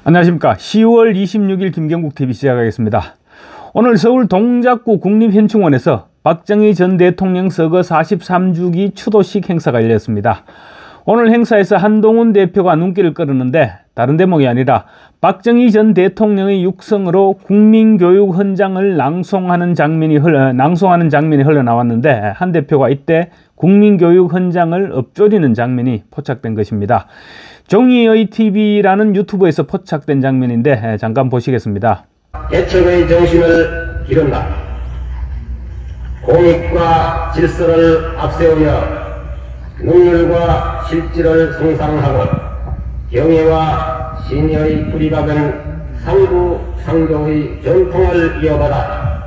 안녕하십니까. 10월 26일 김경국TV 시작하겠습니다. 오늘 서울 동작구 국립현충원에서 박정희 전 대통령 서거 43주기 추도식 행사가 열렸습니다. 오늘 행사에서 한동훈 대표가 눈길을 끌었는데 다른 대목이 아니라 박정희 전 대통령의 육성으로 국민교육 헌장을 낭송하는 장면이 흘러나왔는데 한 대표가 이때 국민교육 헌장을 엎조리는 장면이 포착된 것입니다. 종이의 TV라는 유튜브에서 포착된 장면인데 잠깐 보시겠습니다. 개척의 정신을 기른다. 공익과 질서를 앞세우며 능률과 실질을 성상하고 경애와 신의의 뿌리 박은 상부상조의 전통을 이어받아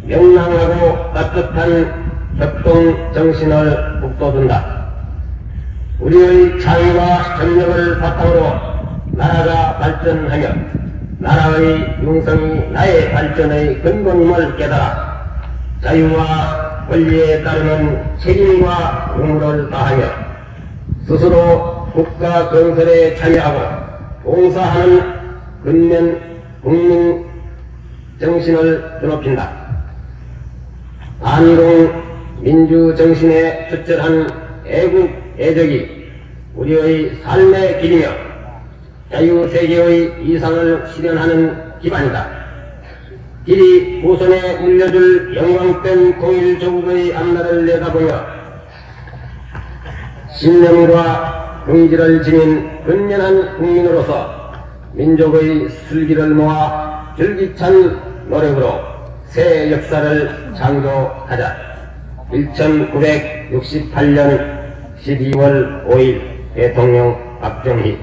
명랑하고 따뜻한 협동 정신을 북돋운다. 우리의 창의와 전력을 바탕으로 나라가 발전하며 나라의 융성이 나의 발전의 근본임을 깨달아 자유와 권리에 따르는 책임과 의무를 다하며 스스로 국가 건설에 참여하고 봉사하는 근면 국민 정신을 드높인다. 안공 민주 정신에 투철한 애국 애적이 우리의 삶의 길이며 자유세계의 이상을 실현하는 기반이다. 길이 후손에 물려줄 영광된 통일조국의 앞날을 내다보며 신념과 긍지를 지닌 근면한 국민으로서 민족의 슬기를 모아 줄기찬 노력으로 새 역사를 창조하자. 1968년 12월 5일 대통령 박정희.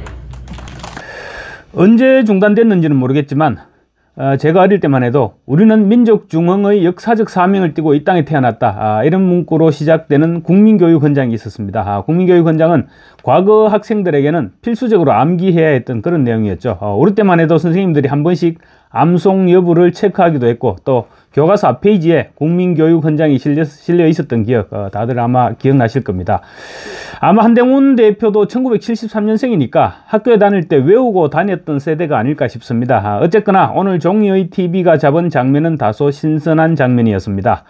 언제 중단됐는지는 모르겠지만 제가 어릴 때만 해도 우리는 민족 중흥의 역사적 사명을 띠고 이 땅에 태어났다, 이런 문구로 시작되는 국민교육 헌장이 있었습니다. 국민교육 헌장은 과거 학생들에게는 필수적으로 암기해야 했던 그런 내용이었죠. 우리 때만 해도 선생님들이 한 번씩 암송 여부를 체크하기도 했고 또 교과서 앞페이지에 국민교육 헌장이 실려 있었던 기억 다들 아마 기억나실 겁니다. 아마 한동훈 대표도 1973년생이니까 학교에 다닐 때 외우고 다녔던 세대가 아닐까 싶습니다. 어쨌거나 오늘 종이의 TV가 잡은 장면은 다소 신선한 장면이었습니다.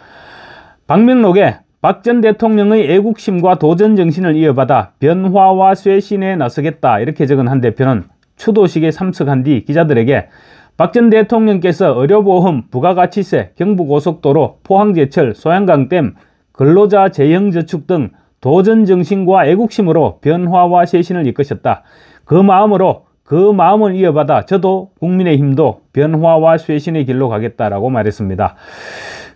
방명록에 박 전 대통령의 애국심과 도전정신을 이어받아 변화와 쇄신에 나서겠다 이렇게 적은 한 대표는 추도식에 참석한 뒤 기자들에게 박 전 대통령께서 의료보험, 부가가치세, 경부고속도로, 포항제철, 소양강댐, 근로자 재형저축 등 도전정신과 애국심으로 변화와 쇄신을 이끄셨다. 그 마음을 이어받아 저도 국민의힘도 변화와 쇄신의 길로 가겠다라고 말했습니다.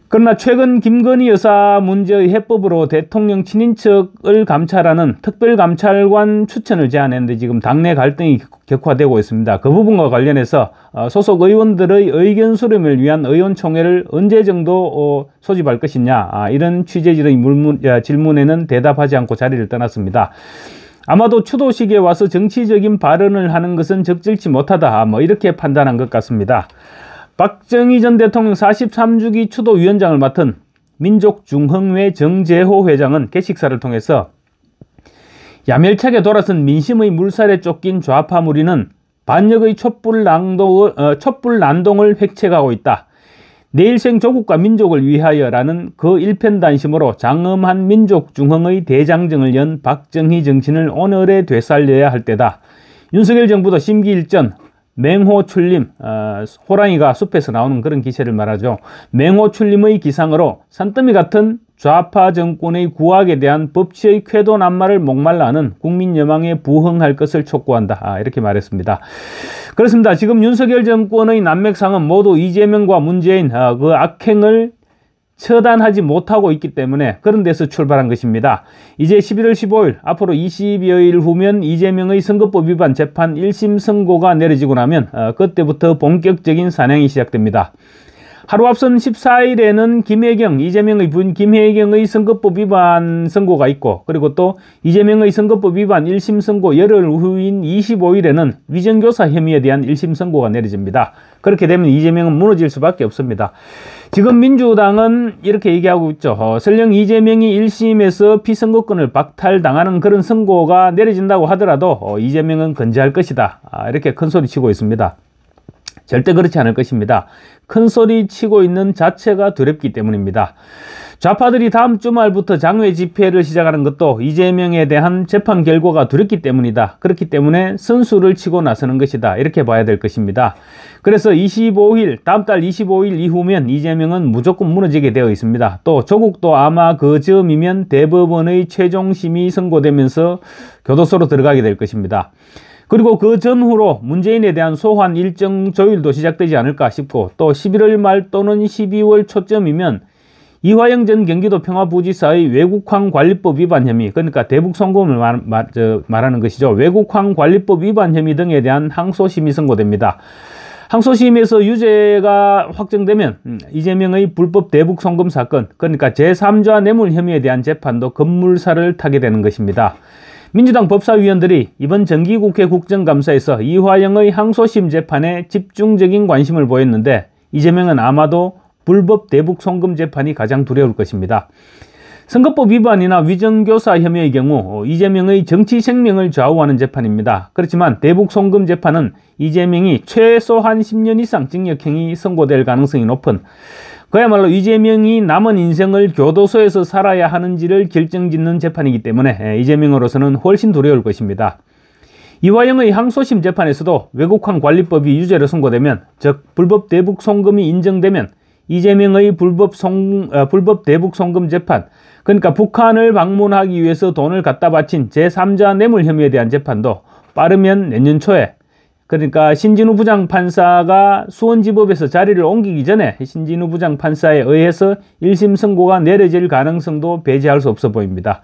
그러나 최근 김건희 여사 문제의 해법으로 대통령 친인척을 감찰하는 특별감찰관 추천을 제안했는데 지금 당내 갈등이 격화되고 있습니다. 그 부분과 관련해서 소속 의원들의 의견 수렴을 위한 의원총회를 언제 정도 소집할 것이냐, 이런 취재진의 질문에는 대답하지 않고 자리를 떠났습니다. 아마도 추도식에 와서 정치적인 발언을 하는 것은 적절치 못하다, 이렇게 판단한 것 같습니다. 박정희 전 대통령 43주기 추도위원장을 맡은 민족중흥회 정재호 회장은 개식사를 통해서 야멸차게 돌아선 민심의 물살에 쫓긴 좌파 무리는 반역의 촛불난동을 획책하고 있다. 내일생 조국과 민족을 위하여라는 그 일편단심으로 장엄한 민족중흥의 대장정을 연 박정희 정신을 오늘에 되살려야 할 때다. 윤석열 정부도 심기일전 맹호출림, 호랑이가 숲에서 나오는 그런 기세를 말하죠. 맹호출림의 기상으로 산더미 같은 좌파 정권의 구악에 대한 법치의 쾌도 난마를 목말라 하는 국민 여망에 부응할 것을 촉구한다, 이렇게 말했습니다. 그렇습니다. 지금 윤석열 정권의 난맥상은 모두 이재명과 문재인 그 악행을 처단하지 못하고 있기 때문에 그런 데서 출발한 것입니다. 이제 11월 15일 앞으로 20여일 후면 이재명의 선거법 위반 재판 1심 선고가 내려지고 나면 그때부터 본격적인 사냥이 시작됩니다. 하루 앞선 14일에는 김혜경, 이재명의 부인 김혜경의 선거법 위반 선고가 있고, 그리고 또 이재명의 선거법 위반 1심 선고 열흘 후인 25일에는 위정교사 혐의에 대한 1심 선고가 내려집니다. 그렇게 되면 이재명은 무너질 수밖에 없습니다. 지금 민주당은 이렇게 얘기하고 있죠. 설령 이재명이 1심에서 피선거권을 박탈당하는 그런 선고가 내려진다고 하더라도 이재명은 건재할 것이다. 이렇게 큰소리 치고 있습니다. 절대 그렇지 않을 것입니다. 큰소리 치고 있는 자체가 두렵기 때문입니다. 좌파들이 다음 주말부터 장외 집회를 시작하는 것도 이재명에 대한 재판 결과가 두렵기 때문이다. 그렇기 때문에 선수를 치고 나서는 것이다. 이렇게 봐야 될 것입니다. 그래서 25일, 다음 달 25일 이후면 이재명은 무조건 무너지게 되어 있습니다. 또 조국도 아마 그 즈음이면 대법원의 최종 심의 선고되면서 교도소로 들어가게 될 것입니다. 그리고 그 전후로 문재인에 대한 소환 일정 조율도 시작되지 않을까 싶고, 또 11월 말 또는 12월 초쯤이면 이화영 전 경기도 평화부지사의 외국황 관리법 위반 혐의, 그러니까 대북 송금을 말하는 것이죠. 외국황 관리법 위반 혐의 등에 대한 항소심이 선고됩니다. 항소심에서 유죄가 확정되면 이재명의 불법 대북 송금 사건, 그러니까 제3자 뇌물 혐의에 대한 재판도 급물살을 타게 되는 것입니다. 민주당 법사위원들이 이번 정기국회 국정감사에서 이화영의 항소심 재판에 집중적인 관심을 보였는데, 이재명은 아마도 불법 대북 송금 재판이 가장 두려울 것입니다. 선거법 위반이나 위정교사 혐의의 경우 이재명의 정치 생명을 좌우하는 재판입니다. 그렇지만 대북 송금 재판은 이재명이 최소한 10년 이상 징역형이 선고될 가능성이 높은, 그야말로 이재명이 남은 인생을 교도소에서 살아야 하는지를 결정짓는 재판이기 때문에 이재명으로서는 훨씬 두려울 것입니다. 이화영의 항소심 재판에서도 외국황 관리법이 유죄로 선고되면, 즉 불법 대북 송금이 인정되면 이재명의 불법 대북 송금 재판, 그러니까 북한을 방문하기 위해서 돈을 갖다 바친 제3자 뇌물 혐의에 대한 재판도 빠르면 내년 초에, 그러니까 신진우 부장판사가 수원지법에서 자리를 옮기기 전에 신진우 부장판사에 의해서 1심 선고가 내려질 가능성도 배제할 수 없어 보입니다.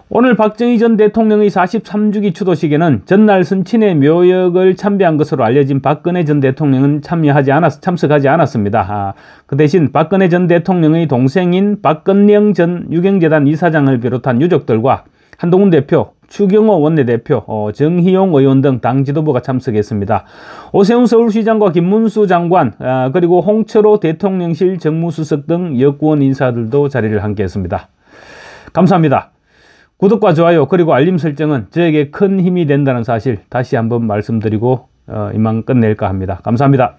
오늘 박정희 전 대통령의 43주기 추도식에는 전날 선친의 묘역을 참배한 것으로 알려진 박근혜 전 대통령은 참석하지 않았습니다. 그 대신 박근혜 전 대통령의 동생인 박근령 전 유경재단 이사장을 비롯한 유족들과 한동훈 대표, 추경호 원내대표, 정희용 의원 등 당 지도부가 참석했습니다. 오세훈 서울시장과 김문수 장관, 그리고 홍철호 대통령실 정무수석 등 여권 인사들도 자리를 함께했습니다. 감사합니다. 구독과 좋아요 그리고 알림 설정은 저에게 큰 힘이 된다는 사실 다시 한번 말씀드리고 이만 끝낼까 합니다. 감사합니다.